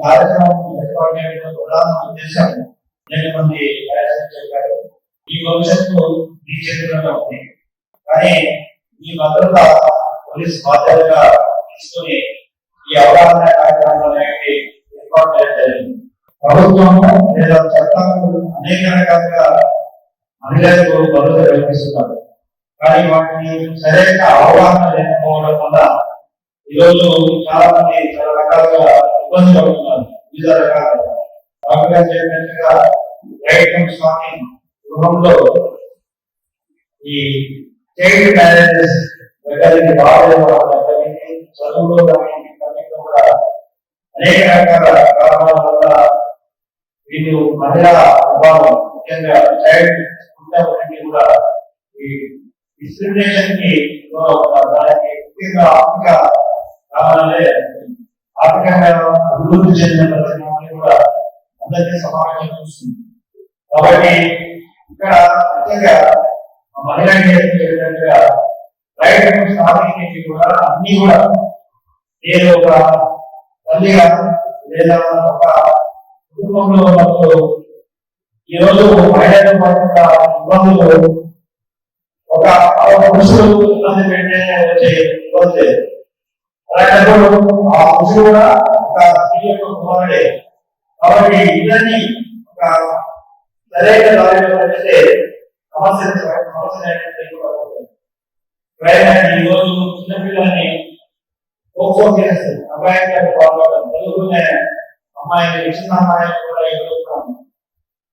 కార్యక్రమం ఏర్పాటు చేయడం ప్రధాన ఉద్దేశం మంది చెప్పారు. ఈ భవిష్యత్తు ఈ చేతుల్లో ఉంది. కానీ ఈ భద్రత పోలీస్ బాధ్యతగా తీసుకుని ఈ అవగాహన కార్యక్రమాలు ఏర్పాటు చేయడం జరిగింది. ప్రభుత్వము లేదా చట్టాలు అనేక రకాలుగా మహిళలకు భద్రత కల్పిస్తున్నారు. కానీ వాటిని సరైన అవగాహన లేకపోవడం వల్ల ఈరోజు చాలా మంది చాలా రకాలుగా ఇబ్బంది పడుతున్నారు. వివిధ రకాలుగా బాగా చెప్పినట్టుగా రైట్ ఫ్రమ్ స్టార్టింగ్ గృహంలో ఈ చైల్డ్ మ్యారేజెస్ దగ్గరికి చదువులో కానీ కూడా అనేక రకాల కారణాల వల్ల వీళ్ళు మహిళా విభాగం ముఖ్యంగా చైల్డ్ కూడా ఈ డిస్క్రిమినేషన్ కి దానికి ముఖ్యంగా ఆర్థిక కారణాలే. ఆర్థికంగా అభివృద్ధి చెందిన ప్రతి కూడా అందరికీ సమాజం చూస్తుంది. కాబట్టి ఇక్కడ ముఖ్యంగా మహిళా రైట్ స్థానానికి కూడా అన్ని కూడా నేను ఒక తల్లిగా లేదా ఒక కుటుంబంలో ఉన్నప్పుడు ఈరోజు మహిళలకు పడుతున్న ఇబ్బందులు ఒక పురుషుడు ఇబ్బంది పెట్టే వచ్చే ఇబ్బంది లేదు. అలాంటప్పుడు ఆ పురుషుడు కూడా ఒక స్త్రీ యొక్క కుమారుడే. కాబట్టి ఇద్దరిని ఒక సరైన దారిలో పెడితే సమస్య ఈరోజు చిన్నపిల్లల్ని పోక్సో చేస్తారు. అబ్బాయి చదువుకునే అమ్మాయిని చిన్న అమ్మాయిని కూడా ఎదుర్కొన్నాం.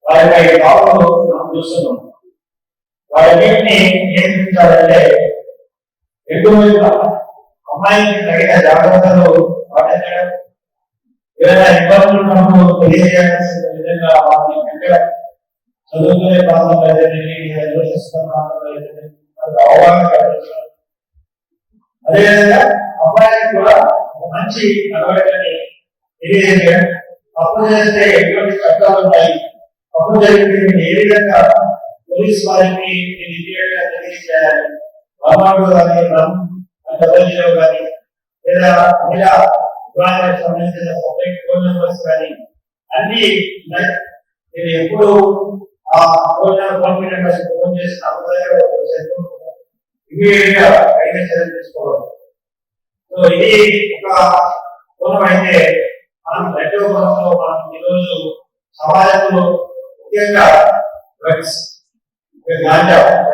వారిపై బాబులు మనం చూస్తున్నాం. వారిని నియంత్రించాలంటే రెండు వైపులా అమ్మాయికి తగిన జాగ్రత్తలు పాటించడం, ఏదైనా ఇబ్బందులు ఉన్నప్పుడు తెలియజేయాల్సిన విధంగా వారిని పెంచడం, చదువుకునే ప్రాంతంలో నిర్వహిస్తున్న ప్రాంతంలో అవగాహన కల్పించడం. అదేవిధంగా అమ్మాయికి కూడా ఒక మంచి నడవడికని తెలియజేయడం, తప్పు చేస్తే ఎటువంటి చట్టాలు ఉన్నాయి, తప్పు జరిగితే ఏ విధంగా పోలీస్ వారికి తెలియజేయాలి, రామాడు కానీ డబ్ల్యూలో కానీ లేదా మహిళా విభాగానికి సంబంధించిన ఫోన్ నెంబర్స్ కానీ అన్ని నేను ఎప్పుడు ఆ ఫోన్ నెంబర్ ఫోన్ చేసిన ఇమీడియట్ గా చర్యలు తీసుకోవడం. సో ఇది ఒక కోణం అయితే మనం రెండవ కోణంలో మనం ఈరోజు సమాజంలో ముఖ్యంగా డ్రగ్స్, గాంజా